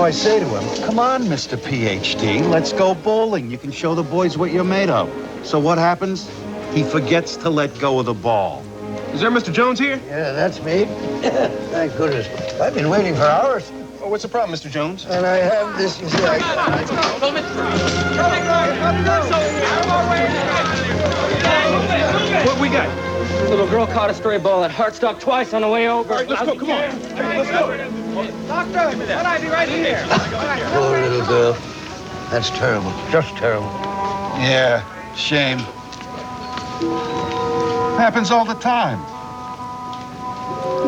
I say to him, come on, Mr. PhD, let's go bowling. You can show the boys what you're made of. So what happens? He forgets to let go of the ball. Is there Mr. Jones here? Yeah, that's me. Thank goodness. I've been waiting for hours. Oh, what's the problem, Mr. Jones? And I have this, you see, What we got? Little girl caught a stray ball at Hartstock twice on the way over. All right, let's go, come on. Let's go. Doctor, what I be right here? poor little girl. That's terrible, just terrible. Yeah, shame. Happens all the time.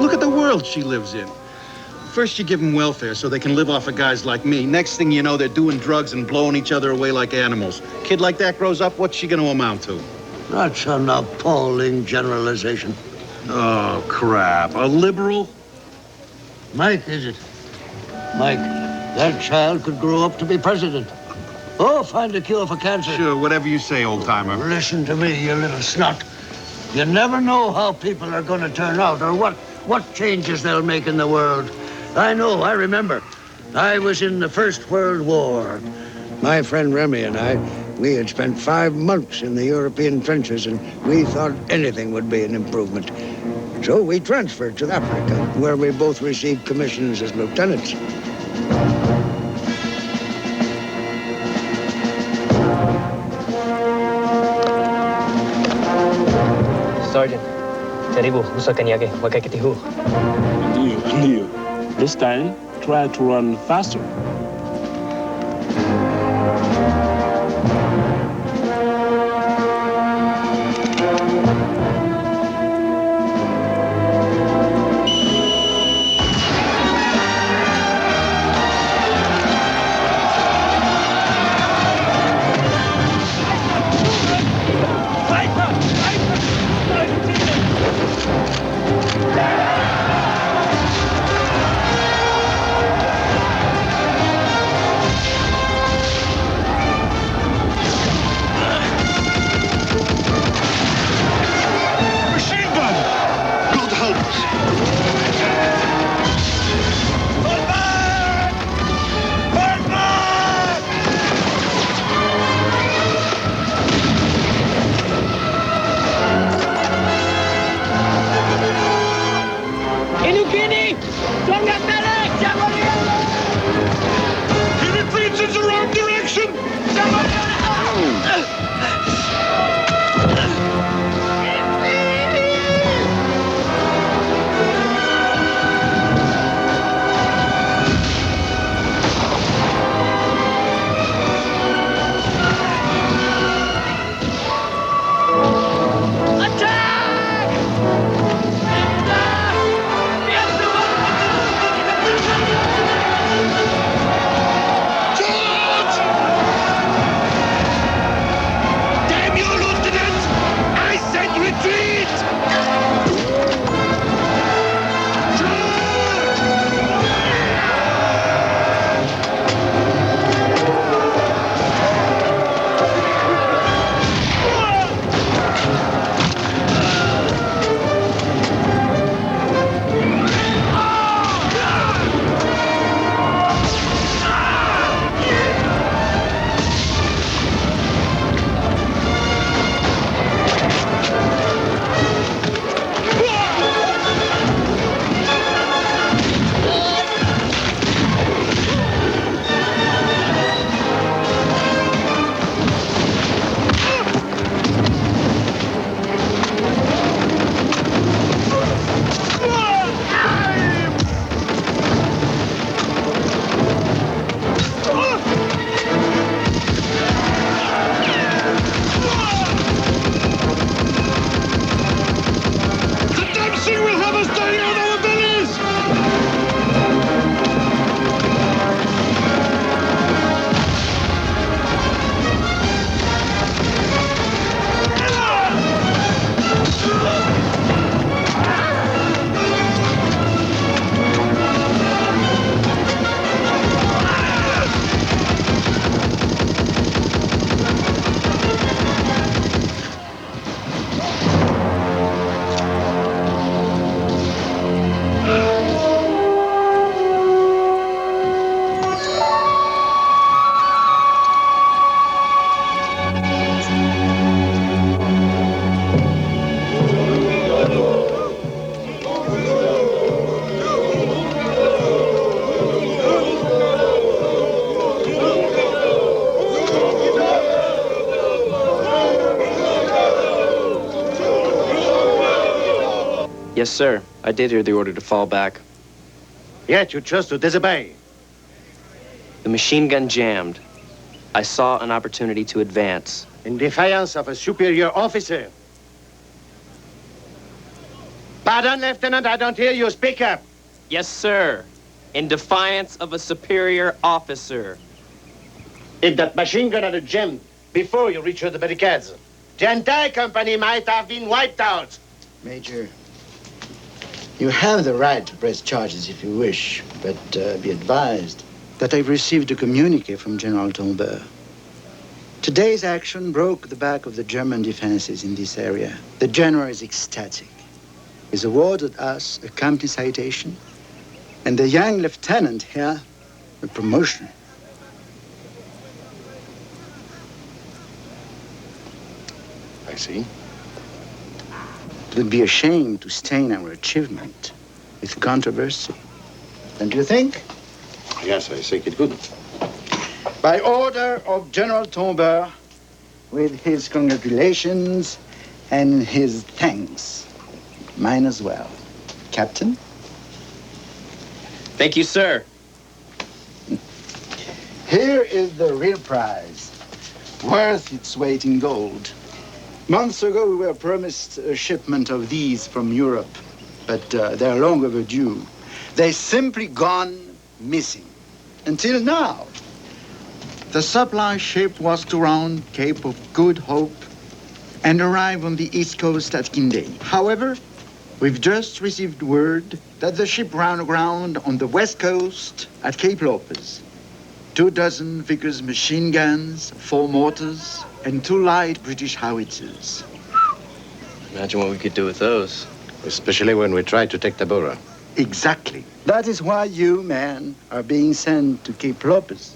Look at the world she lives in. First you give them welfare so they can live off of guys like me. Next thing you know, they're doing drugs and blowing each other away like animals. Kid like that grows up, what's she gonna amount to? That's an appalling generalization. Oh, crap. A liberal? Mike, is it? Mike, that child could grow up to be president. Oh, find a cure for cancer. Sure, whatever you say, old-timer. Listen to me, you little snot. You never know how people are going to turn out or what changes they'll make in the world. I know, I remember. I was in the First World War. My friend Remy and I, we had spent 5 months in the European trenches, and we thought anything would be an improvement. So we transferred to Africa, where we both received commissions as lieutenants. Sergeant, Jaribu, usa kanyage, wakakitihu. Deal. This time, try to run faster. Yes, sir. I did hear the order to fall back. Yet you chose to disobey. The machine gun jammed. I saw an opportunity to advance. In defiance of a superior officer. Pardon, Lieutenant, I don't hear you. Speak up. Yes, sir. In defiance of a superior officer. If that machine gun had jammed before you reached the barricades, the entire company might have been wiped out. Major, you have the right to press charges if you wish, but be advised that I've received a communique from General Tombeur. Today's action broke the back of the German defenses in this area. The general is ecstatic. He's awarded us a company citation, and the young lieutenant here a promotion. I see. It would be a shame to stain our achievement with controversy. Don't you think? Yes, I think it would. By order of General Tombeur, with his congratulations and his thanks. Mine as well. Captain? Thank you, sir. Here is the real prize, worth its weight in gold. Months ago, we were promised a shipment of these from Europe, but they're long overdue. They've simply gone missing. Until now. The supply ship was to round Cape of Good Hope and arrive on the East Coast at Kinday. However, we've just received word that the ship ran aground on the West Coast at Cape Lopez. 24 Vickers machine guns, 4 mortars, and 2 light British howitzers. Imagine what we could do with those. Especially when we try to take Tabora. Exactly. That is why you, men, are being sent to Cape Lopez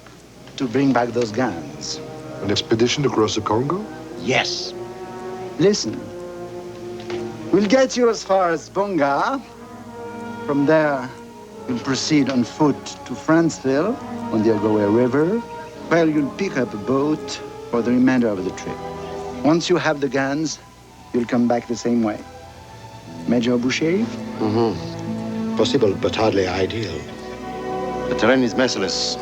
to bring back those guns. An expedition across the Congo? Yes. Listen. We'll get you as far as Bonga. From there, you'll proceed on foot to Franceville on the Ogowe River, where you'll pick up a boat for the remainder of the trip. Once you have the guns, you'll come back the same way. Major Boucher? Possible, but hardly ideal. The terrain is merciless.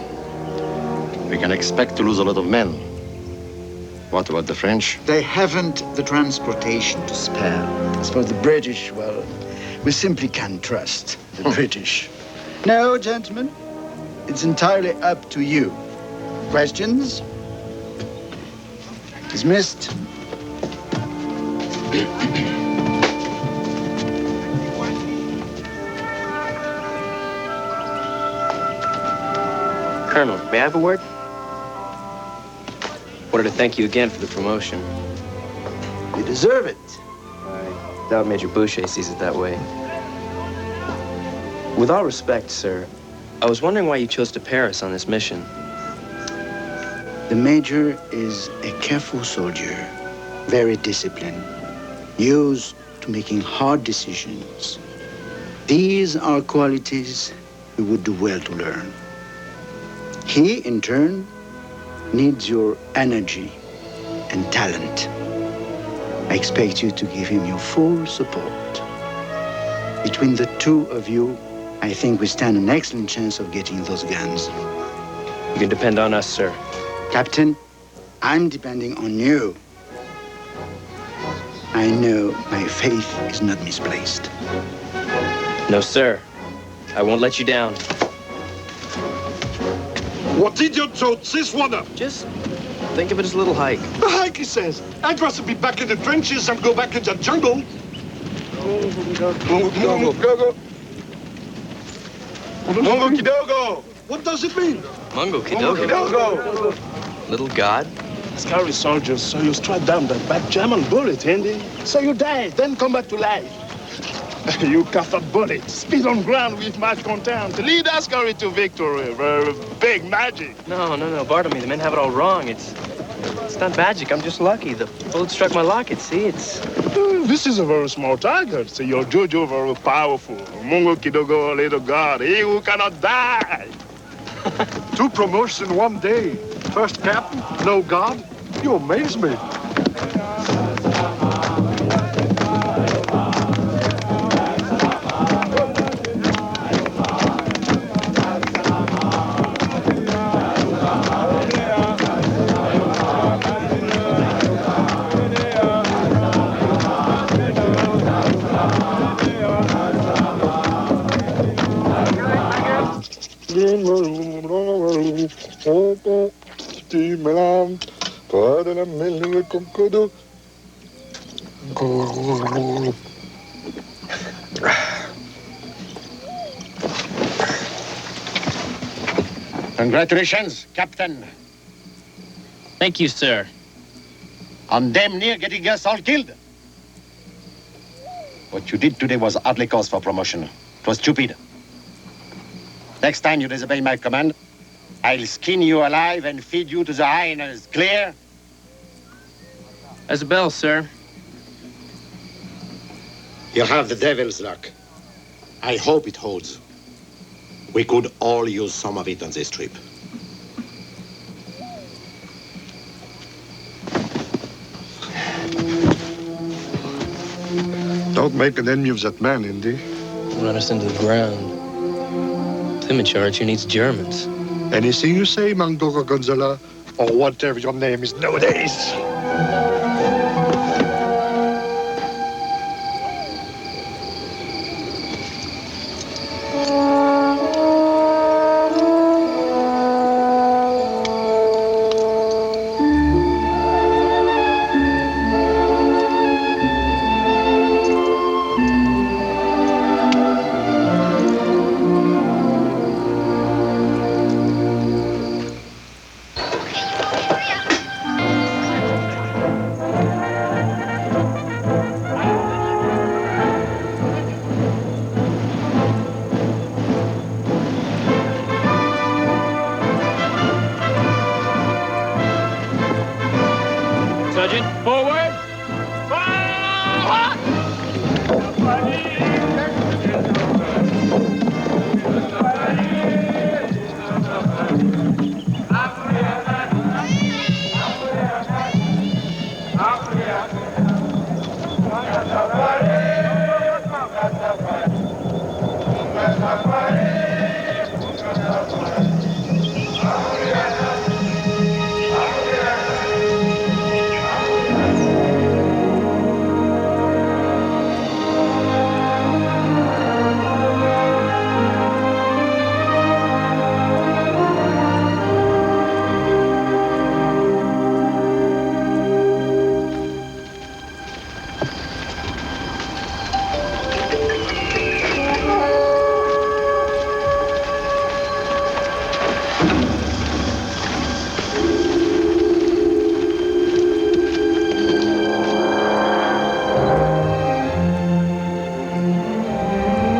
We can expect to lose a lot of men. What about the French? They haven't the transportation to spare. As for the British, well, we simply can't trust the British. No, gentlemen, it's entirely up to you. Questions? Dismissed. Colonel, may I have a word? Wanted to thank you again for the promotion. You deserve it. I doubt Major Boucher sees it that way. With all respect, sir, I was wondering why you chose to Paris on this mission. The Major is a careful soldier, very disciplined, used to making hard decisions. These are qualities we would do well to learn. He, in turn, needs your energy and talent. I expect you to give him your full support. Between the two of you, I think we stand an excellent chance of getting those guns. You can depend on us, sir. Captain, I'm depending on you. I know my faith is not misplaced. No, sir. I won't let you down. What idiot thought this one up? Just think of it as a little hike. A hike, he says. I'd rather be back in the trenches than go back in the jungle. Go. Mungo Kidogo. What does it mean? Mungo Kidogo. Kidogo. Little god. Scary soldiers, so you strike down that bad German bullet, Andy. So you die, then come back to life. You cough up bullet, speed on ground with much content. Lead Ascari to victory. Big magic. No, Bartlemy, the men have it all wrong. It's not magic. I'm just lucky. The bullet struck my locket. See, it's... This is a very small target, so your Jojo very powerful. Mungo Kidogo, little god, he who cannot die. 2 promotions in 1 day. First captain, no god. You amaze me. Guarda mele con codo. Congratulations, Captain. Thank you, sir. I'm damn near getting us all killed. What you did today was hardly cause for promotion. It was stupid. Next time you disobey my command, I'll skin you alive and feed you to the hyenas. Clear? As a bell, sir. You have the devil's luck. I hope it holds. We could all use some of it on this trip. Don't make an enemy of that man, Indy. Run us into the ground. Plymouth Archer needs Germans. Anything you say, Mandoka Gonzala, or whatever your name is nowadays. Sergeant, forward!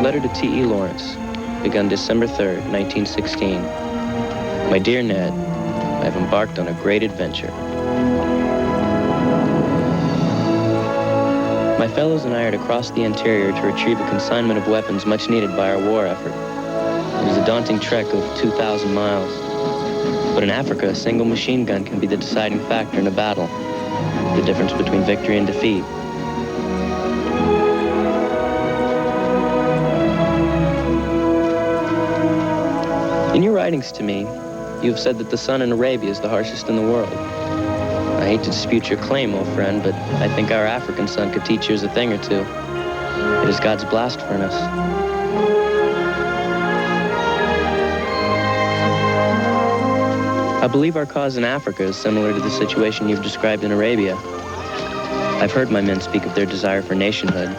Letter to T.E. Lawrence, begun December 3rd, 1916. My dear Ned, I have embarked on a great adventure. My fellows and I are to cross the interior to retrieve a consignment of weapons much needed by our war effort. It is a daunting trek of 2,000 miles. But in Africa, a single machine gun can be the deciding factor in a battle, the difference between victory and defeat. In your writings to me, you have said that the sun in Arabia is the harshest in the world. I hate to dispute your claim, old friend, but I think our African sun could teach yours a thing or two. It is God's blast furnace. I believe our cause in Africa is similar to the situation you've described in Arabia. I've heard my men speak of their desire for nationhood.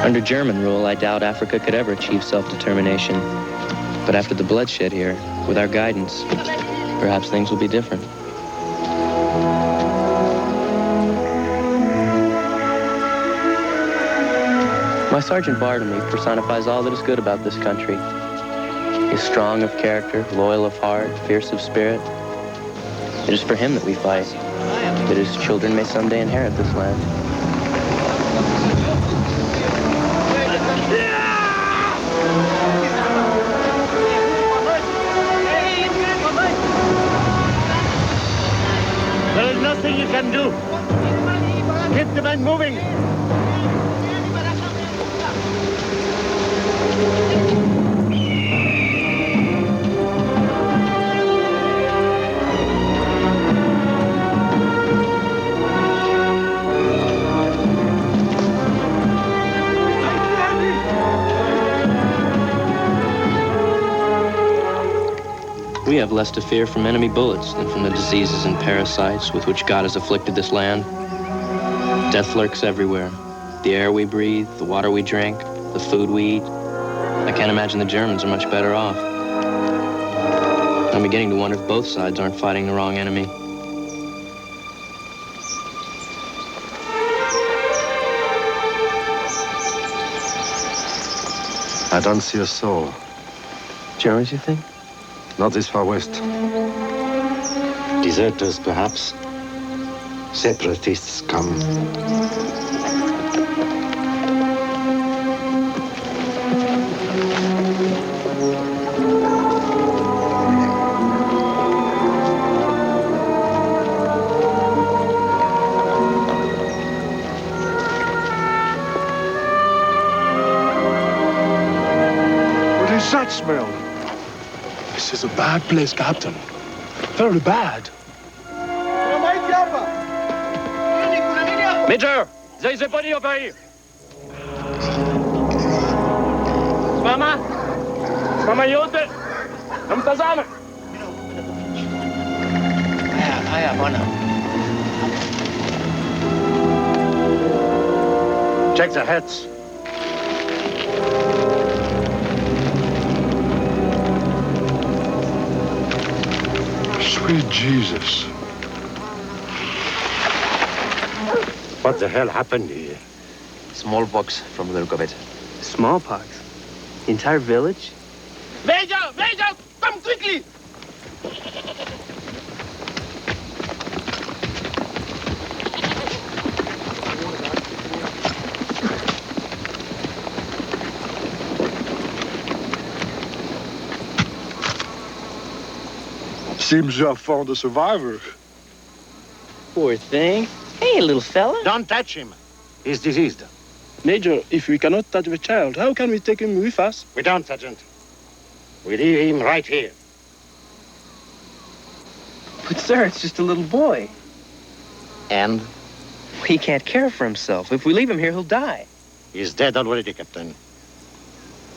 Under German rule, I doubt Africa could ever achieve self-determination. But after the bloodshed here, with our guidance, perhaps things will be different. My Sergeant Bartlemy personifies all that is good about this country. He is strong of character, loyal of heart, fierce of spirit. It is for him that we fight, that his children may someday inherit this land. There is nothing you can do. Keep the men moving. We have have less to fear from enemy bullets than from the diseases and parasites with which God has afflicted this land. Death lurks everywhere. The air we breathe, the water we drink, the food we eat. I can't imagine the Germans are much better off. I'm beginning to wonder if both sides aren't fighting the wrong enemy. I don't see a soul. Germans, you think? Not this far west. Deserters, perhaps. Separatists come. What is that smell? This is a bad place, Captain. Very bad. Major, there is a body over here. Mama? Mama, Jote? Namtazame? Check the heads. Sweet Jesus. What the hell happened here? Smallpox from the look of it. Smallpox? The entire village? Major! Major! Come quickly! Seems you have found a survivor. Poor thing. Hey, little fella. Don't touch him. He's diseased. Major, if we cannot touch the child, how can we take him with us? We don't, Sergeant. We leave him right here. But, sir, it's just a little boy. And? He can't care for himself. If we leave him here, he'll die. He's dead already, Captain.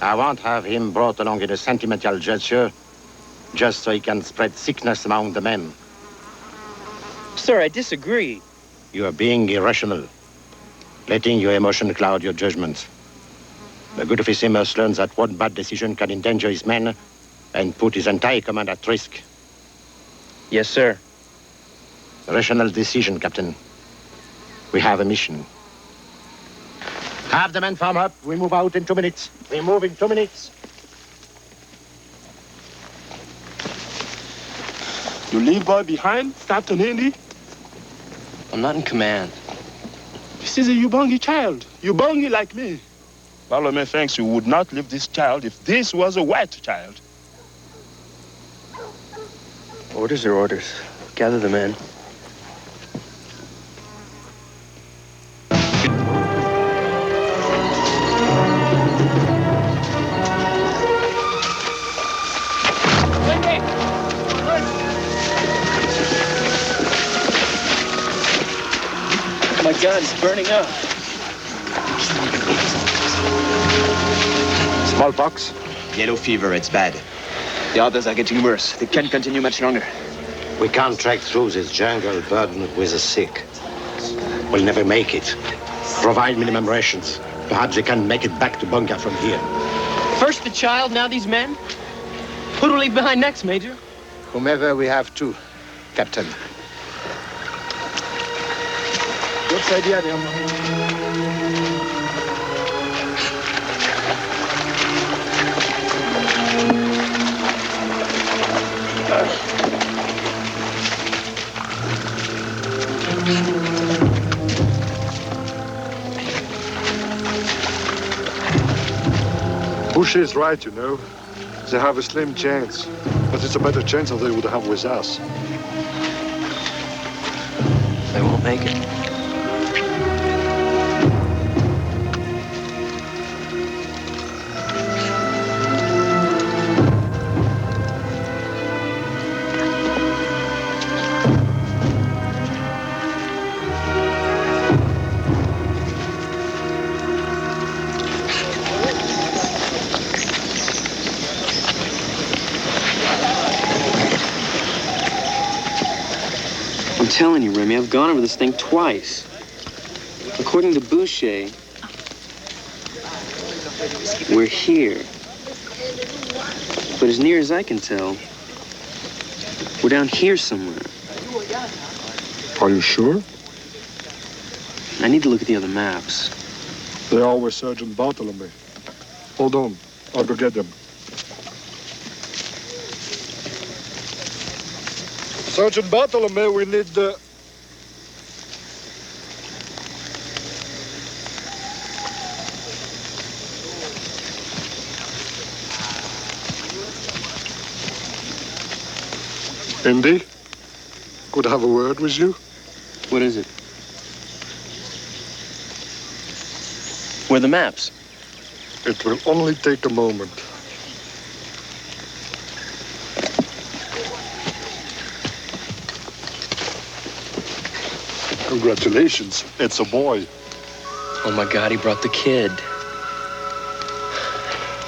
I won't have him brought along in a sentimental gesture just so he can spread sickness among the men. Sir, I disagree. You are being irrational, letting your emotion cloud your judgment. The good officer must learn that one bad decision can endanger his men and put his entire command at risk. Yes, sir. Rational decision, Captain. We have a mission. Have the men form up. We move out in 2 minutes. We move in 2 minutes. You leave boy behind, Captain Indy? I'm not in command. This is a Ubangi child. Ubangi like me. Bartolome thinks you would not leave this child if this was a white child. Orders are orders. Gather the men. My gun's burning up. Smallpox? Yellow fever, it's bad. The others are getting worse. They can't continue much longer. We can't trek through this jungle burdened with the sick. We'll never make it. Provide minimum rations. Perhaps we can make it back to bunker from here. First the child, now these men? Who do we leave behind next, Major? Whomever we have to, Captain. What's the idea, Liam? Bush is right, you know. They have a slim chance, but it's a better chance than they would have with us. They won't make it. telling you, Remy, I've gone over this thing twice. According to Boucher, we're here. But as near as I can tell, we're down here somewhere. Are you sure? I need to look at the other maps. They are with Sergeant Bartholomew. Hold on. I'll go get them. Sergeant Bartholomew, we need the... Indy, could I have a word with you? What is it? Where are the maps? It will only take a moment. Congratulations, it's a boy. Oh my God, he brought the kid.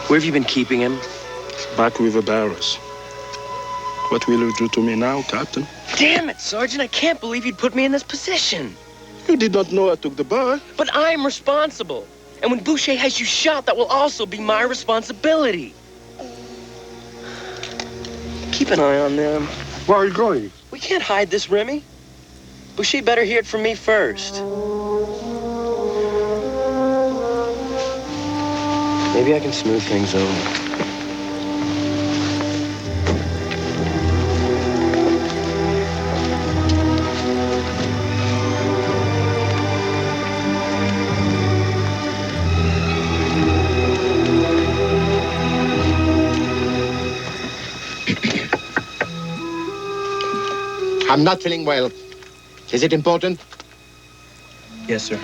Where have you been keeping him? Back with the barrels. What will you do to me now, Captain? Damn it, Sergeant, I can't believe you'd put me in this position. You did not know I took the boy. But I'm responsible. And when Boucher has you shot, that will also be my responsibility. Keep an eye on them. Where are you going? We can't hide this, Remy. Boucher better hear it from me first. Maybe I can smooth things over. I'm not feeling well. Is it important? Yes, sir.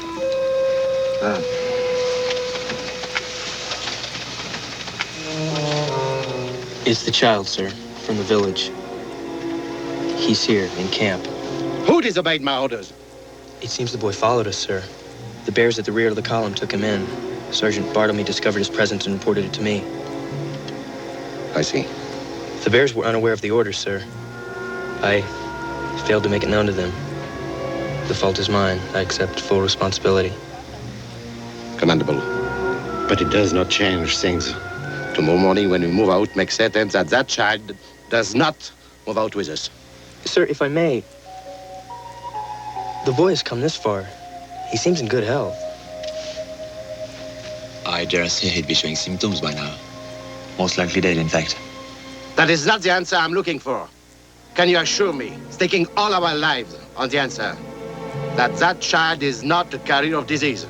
It's the child, sir, from the village. He's here in camp. Who disobeyed my orders? It seems the boy followed us, sir. The bears at the rear of the column took him in. Sergeant Bartlemy discovered his presence and reported it to me. I see. The bears were unaware of the orders, sir. I failed to make it known to them. The fault is mine. I accept full responsibility. Commendable. But it does not change things. Tomorrow morning when we move out, make certain that that child does not move out with us. Sir, if I may, the boy has come this far. He seems in good health. I dare say he'd be showing symptoms by now. Most likely dead, in fact. That is not the answer I'm looking for. Can you assure me, staking all our lives on the answer, that that child is not a carrier of disease?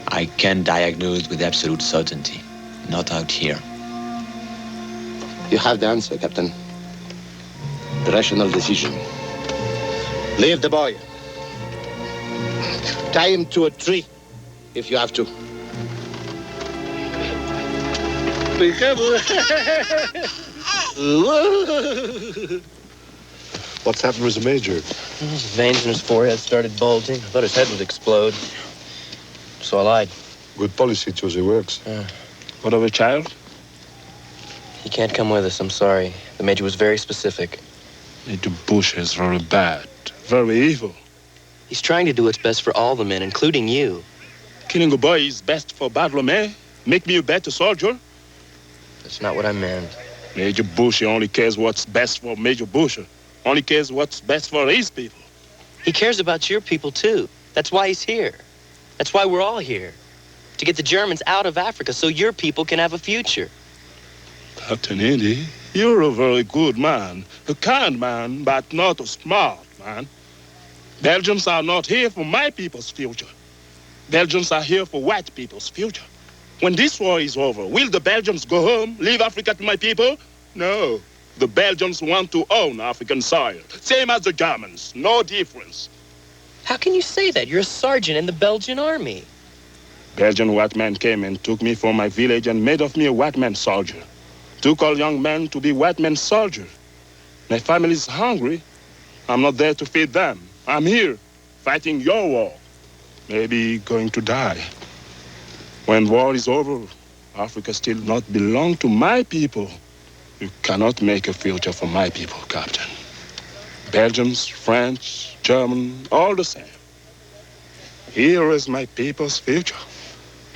I can diagnose with absolute certainty. Not out here. You have the answer, Captain. The rational decision. Leave the boy. Tie him to a tree, if you have to. Be careful. What's happened with the major? His veins in his forehead started bulging. I thought his head would explode. So I lied. Good policy, Josie works. What of a child? He can't come with us, I'm sorry. The major was very specific. Major Bush is very bad, very evil. He's trying to do what's best for all the men, including you. Killing a boy is best for Bartholomew. Make me a better soldier. That's not what I meant. Major Bush only cares what's best for Major Bush. Only cares what's best for his people. He cares about your people, too. That's why he's here. That's why we're all here. To get the Germans out of Africa so your people can have a future. Captain Indy, you're a very good man. A kind man, but not a smart man. Belgians are not here for my people's future. Belgians are here for white people's future. When this war is over, will the Belgians go home, leave Africa to my people? No. The Belgians want to own African soil. Same as the Germans. No difference. How can you say that? You're a sergeant in the Belgian army. Belgian white men came and took me from my village and made of me a white man soldier. Took all young men to be white men soldiers. My family is hungry. I'm not there to feed them. I'm here, fighting your war. Maybe going to die. When war is over, Africa still not belong to my people. You cannot make a future for my people, Captain. Belgians, French, German, all the same. Here is my people's future.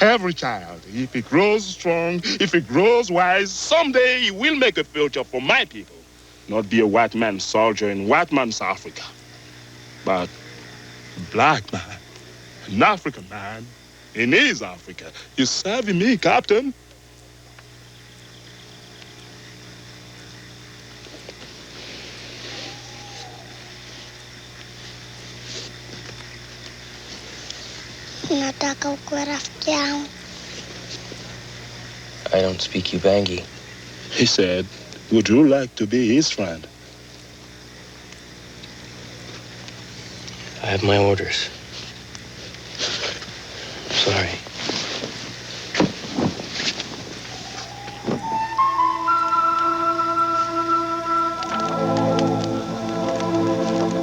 Every child, if he grows strong, if he grows wise, someday he will make a future for my people. Not be a white man's soldier in white man's Africa, but a black man, an African man in his Africa. You savvy me, Captain? I don't speak Ubangi. He said, would you like to be his friend? I have my orders. Sorry.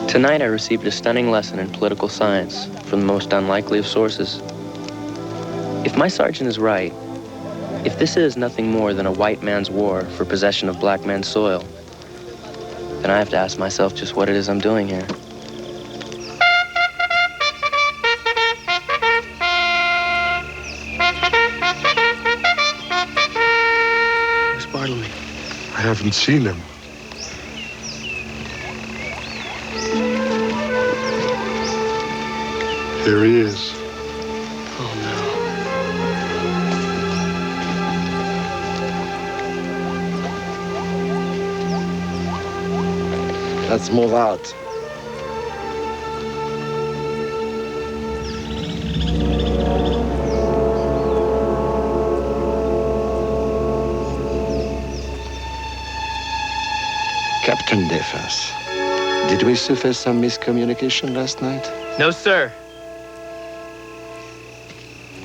Tonight I received a stunning lesson in political science from the most unlikely of sources. If my sergeant is right, if this is nothing more than a white man's war for possession of black man's soil, then I have to ask myself just what it is I'm doing here. Where's Bartlemy? I haven't seen him. Here he is. Oh, no. Let's move out. Captain Defense, did we suffer some miscommunication last night? No, sir.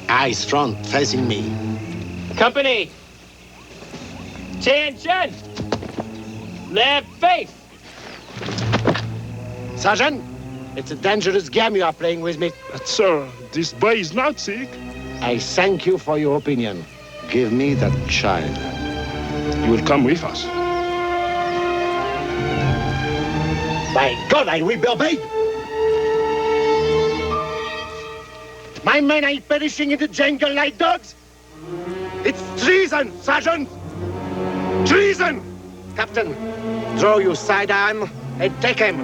Eyes front, facing me. Company. Attention. Left face. Sergeant, it's a dangerous game you are playing with me. But, sir, this boy is not sick. I thank you for your opinion. Give me that child. You will come with us. By God, I will be obeyed. My men ain't perishing in the jungle like dogs. It's treason, Sergeant. Treason! Captain, draw your sidearm and take him.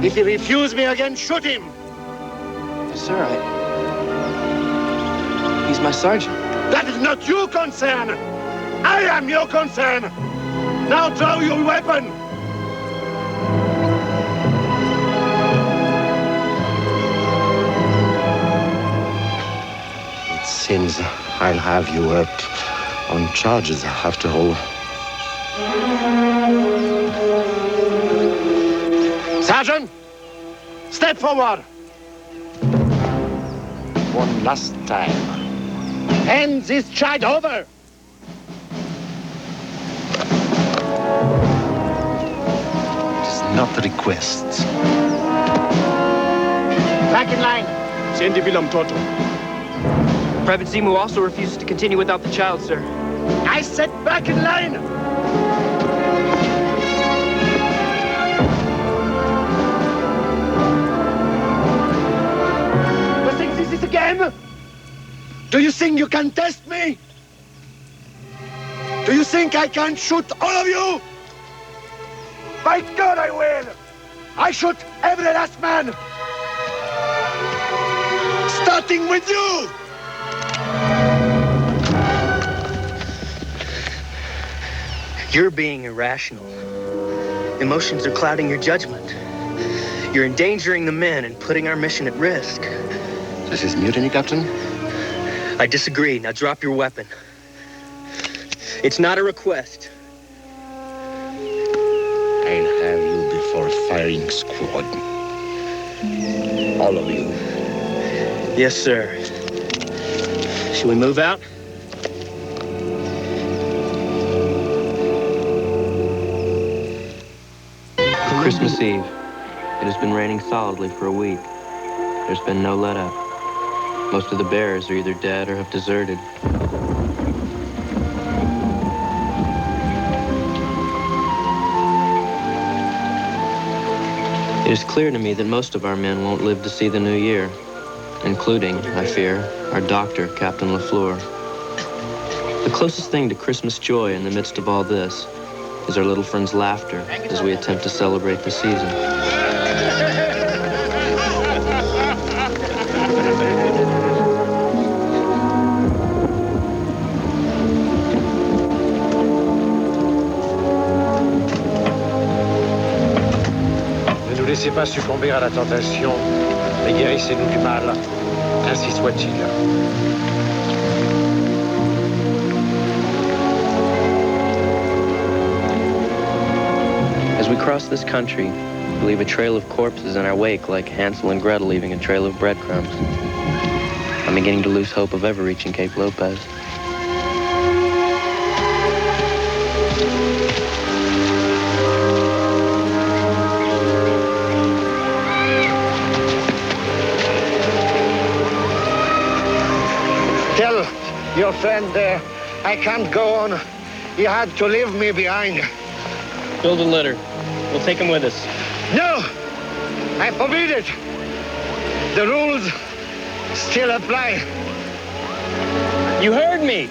If he refuses me again, shoot him. Sir, he's my sergeant. That is not your concern. I am your concern. Now draw your weapon. It seems I'll have you up on charges after all. Sergeant, step forward. One last time. Hand this child over. It's not a request. Back in line. Send Vilam Toto. Private Zimu also refuses to continue without the child, sir. I said back in line. You think this is a game? Do you think you can test me? Do you think I can shoot all of you? By God, I will! I shoot every last man! Starting with you! You're being irrational. Emotions are clouding your judgment. You're endangering the men and putting our mission at risk. This is mutiny, Captain? I disagree. Now drop your weapon. It's not a request. I'll have you before firing squad. All of you. Yes, sir. Should we move out? Christmas Eve. It has been raining solidly for a week. There's been no let-up. Most of the bears are either dead or have deserted. It is clear to me that most of our men won't live to see the new year, including, I fear, our doctor, Captain LaFleur. The closest thing to Christmas joy in the midst of all this is our little friend's laughter as we attempt to celebrate the season. Ne nous laissez pas succomber à la tentation, mais guérissez-nous du mal. Ainsi soit-il. As we cross this country, we leave a trail of corpses in our wake like Hansel and Gretel leaving a trail of breadcrumbs. I'm beginning to lose hope of ever reaching Cape Lopez. Tell your friend there I can't go on. He had to leave me behind. Build a litter. We'll take him with us. No! I forbid it! The rules still apply. You heard me!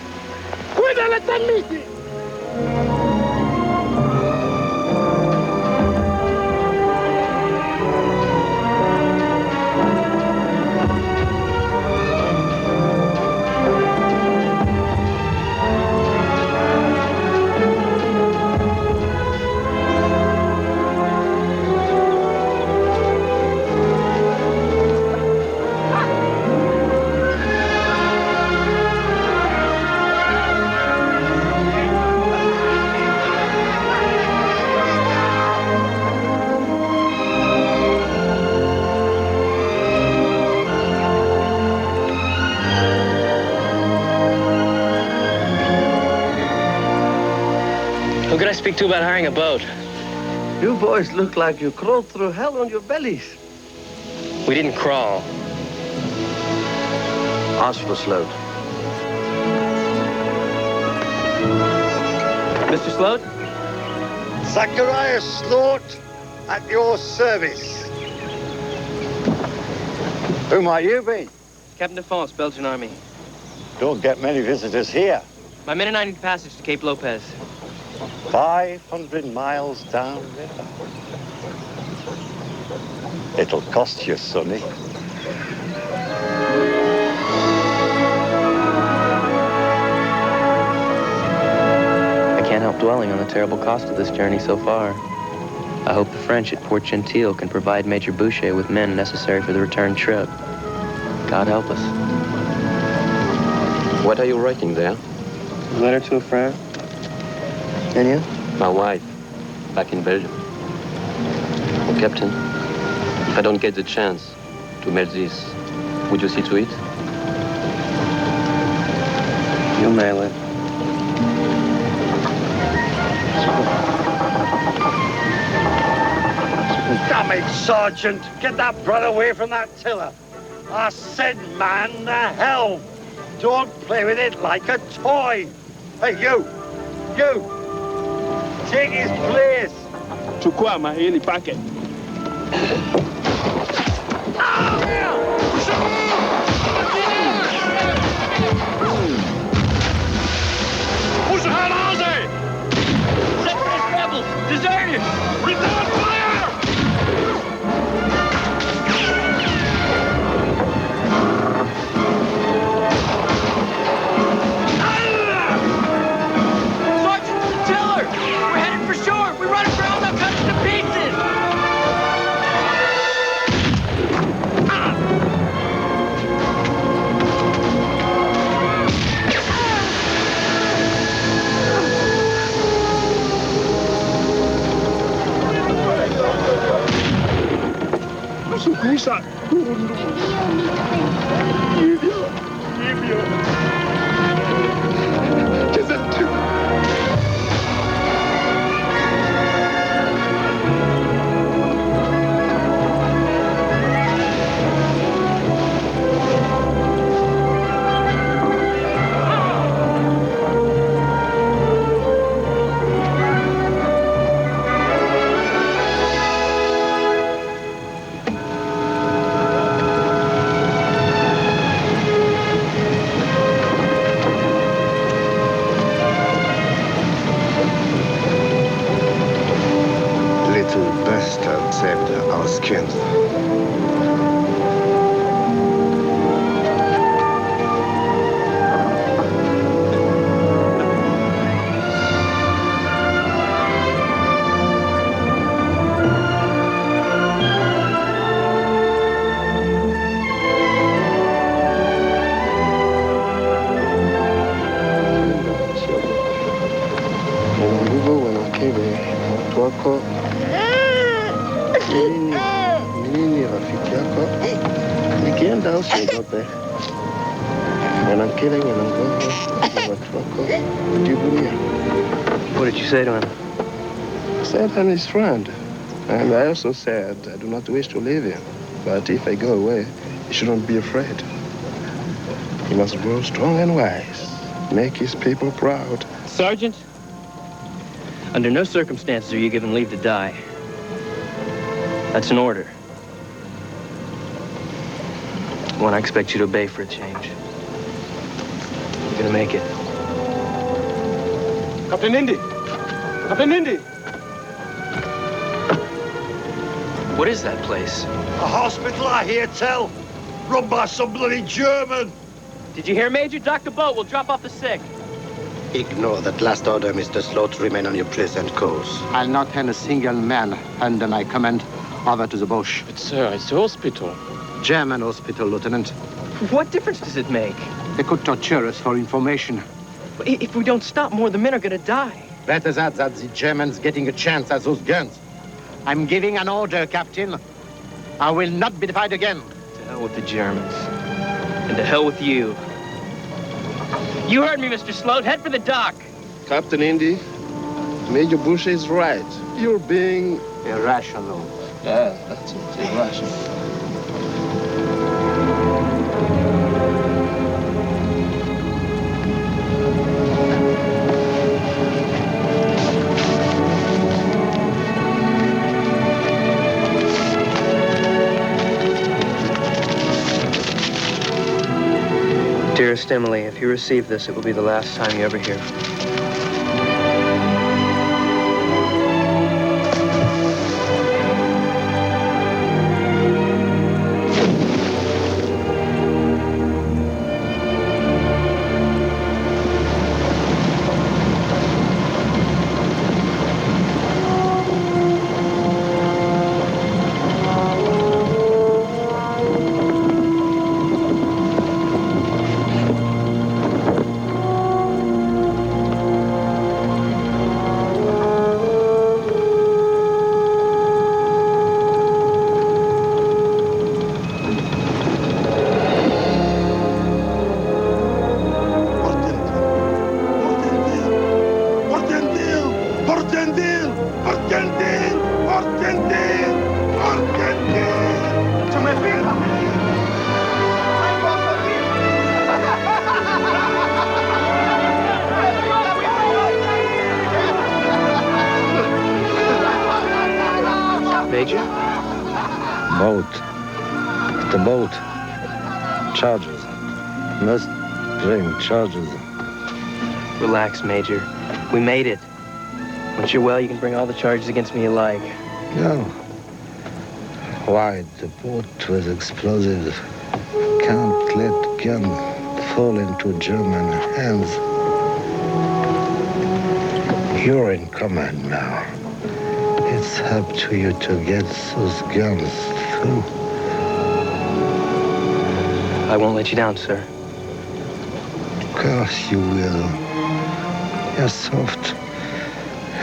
Who could I speak to about hiring a boat? You boys look like you crawled through hell on your bellies. We didn't crawl. Ask for Sloat. Mr. Sloat? Zacharias Sloat, at your service. Who might you be? Captain Defonce, Belgian Army. Don't get many visitors here. My men and I need passage to Cape Lopez. 500 miles downriver. It'll cost you, sonny. I can't help dwelling on the terrible cost of this journey so far. I hope the French at Port Gentil can provide Major Boucher with men necessary for the return trip. God help us. What are you writing there? A letter to a friend. And you? My wife, back in Belgium. Oh, Captain, if I don't get the chance to mail this, would you see to it? You'll mail it. Damn it, Sergeant! Get that brat away from that tiller. I said, man, the hell! Don't play with it like a toy. Hey, you! Take his place! Chukua mahali pake. Who's the hell are they? Separatist rebels! Deserters! Return fire! Sergeant, the tiller! We're headed for shore! We run aground, they'll cut us to pieces! Sukusa. bastard saved our skins. Nini rafiki yako nikienda usiogope, wanamkele wanamgogo watu wako ujivunia. What did you say to him? I said I'm his friend, and I also said I do not wish to leave him, but if I go away, he shouldn't be afraid. He must grow strong and wise, make his people proud. Sergeant, under no circumstances are you given leave to die. That's an order. One I expect you to obey for a change. You're gonna make it. Captain Indy! Captain Indy! What is that place? A hospital, I hear tell. Run by some bloody German. Did you hear, Major? Dock the boat. We'll drop off the sick. Ignore that last order, Mr. Slow, to remain on your present course. I'll not hand a single man under my command over to the bush. But, sir, it's the hospital. German hospital, Lieutenant. What difference does it make? They could torture us for information. If we don't stop, more of the men are gonna die. Better that the Germans getting a chance at those guns. I'm giving an order, Captain. I will not be defied again. To hell with the Germans. And to hell with you. You heard me, Mr. Sloat. Head for the dock. Captain Indy, Major Bush is right. You're being irrational. Yeah, that's it, irrational. Dearest Emily, if you receive this, it will be the last time you ever hear from me. Major? Boat. The boat. Charges. Must bring charges. Relax, Major. We made it. Once you're well, you can bring all the charges against me you like. No. Why? The boat was explosive. Can't let gun fall into German hands. You're in command now. It's up to you to get those guns through. I won't let you down, sir. Of course you will. You're soft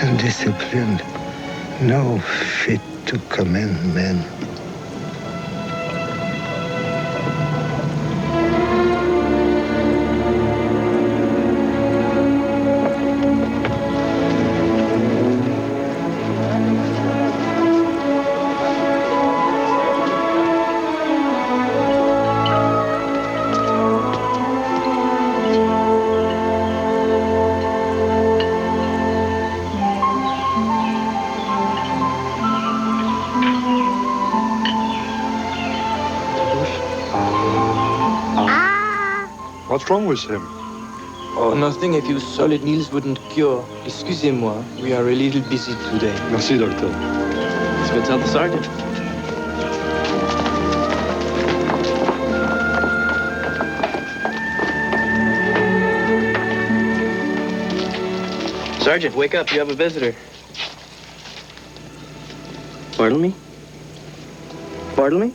and disciplined. No fit to command men. What's wrong with him? Oh, nothing. A few solid meals wouldn't cure. Excusez-moi. We are a little busy today. Merci, doctor. It's Go tell the sergeant. Sergeant, wake up. You have a visitor. Bartlemy? Bartlemy?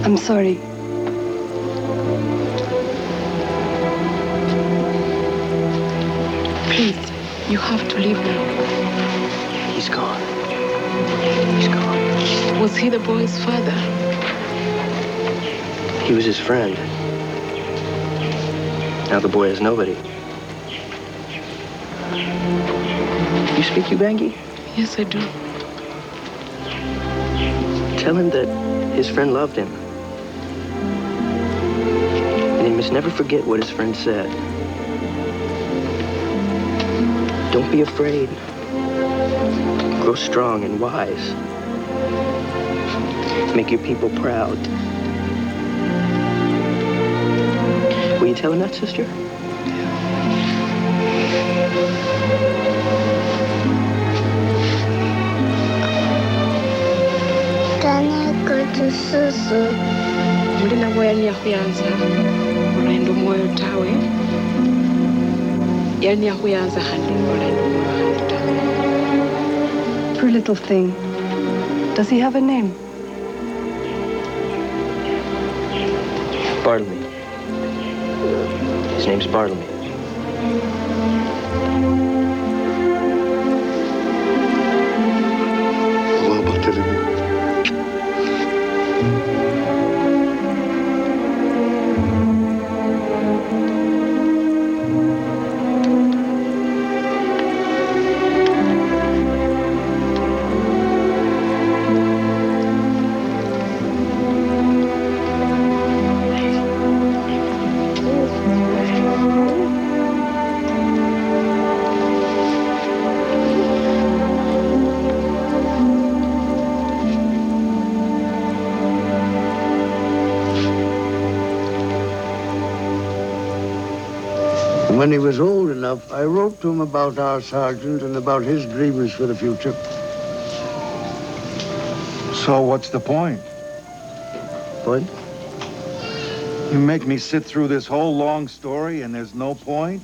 I'm sorry. Please, you have to leave now. He's gone. He's gone. Was he the boy's father? He was his friend. Now the boy has nobody. You speak Ubangi? Yes, I do. Tell him that his friend loved him. And he must never forget what his friend said. Don't be afraid. Grow strong and wise. Make your people proud. Will you tell him that, sister? Mulila moya ni ya kuyanza urendo moyo tawe yani ya kuyanza handi urendo moyo handi tawe. Poor little thing. Does he have a name? Bartlemy. His name's Bartlemy. Hello, Bartlemy. When he was old enough, I wrote to him about our sergeant and about his dreams for the future. So what's the point? Point? You make me sit through this whole long story and there's no point?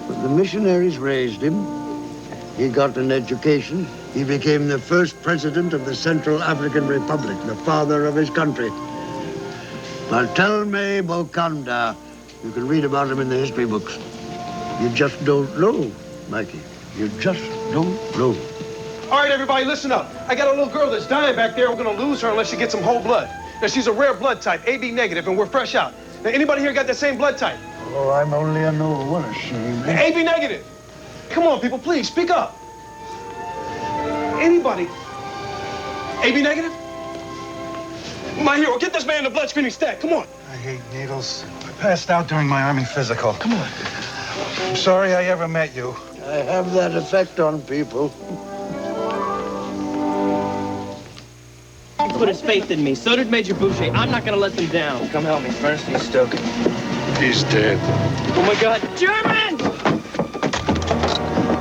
The missionaries raised him. He got an education. He became the first president of the Central African Republic, the father of his country. Barthelme Bokanda. You can read about him in the history books. You just don't know, Mikey. You just don't know. All right, everybody, listen up. I got a little girl that's dying back there. We're going to lose her unless she gets some whole blood. Now, she's a rare blood type, AB negative, and we're fresh out. Now, anybody here got the same blood type? Oh, I'm only a no. What a shame. AB negative. Come on, people, please, speak up. Anybody? AB negative? My hero, get this man the blood screening stack. Come on. I hate needles. I passed out during my Army physical. Come on. I'm sorry I ever met you. I have that effect on people. He put his faith in me. So did Major Boucher. I'm not going to let them down. Come help me first. He's stoking. He's dead. Oh, my God. German!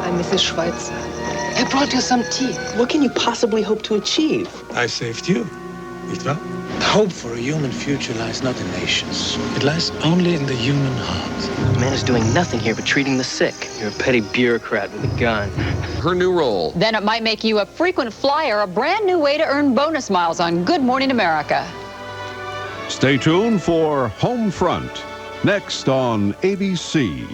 I'm Mrs. Schweitzer. I brought you some tea. What can you possibly hope to achieve? I saved you, nicht wahr? Hope for a human future lies not in nations. It lies only in the human heart. The man is doing nothing here but treating the sick. You're a petty bureaucrat with a gun. Her new role. Then it might make you a frequent flyer, a brand new way to earn bonus miles on Good Morning America. Stay tuned for Home Front, next on ABC.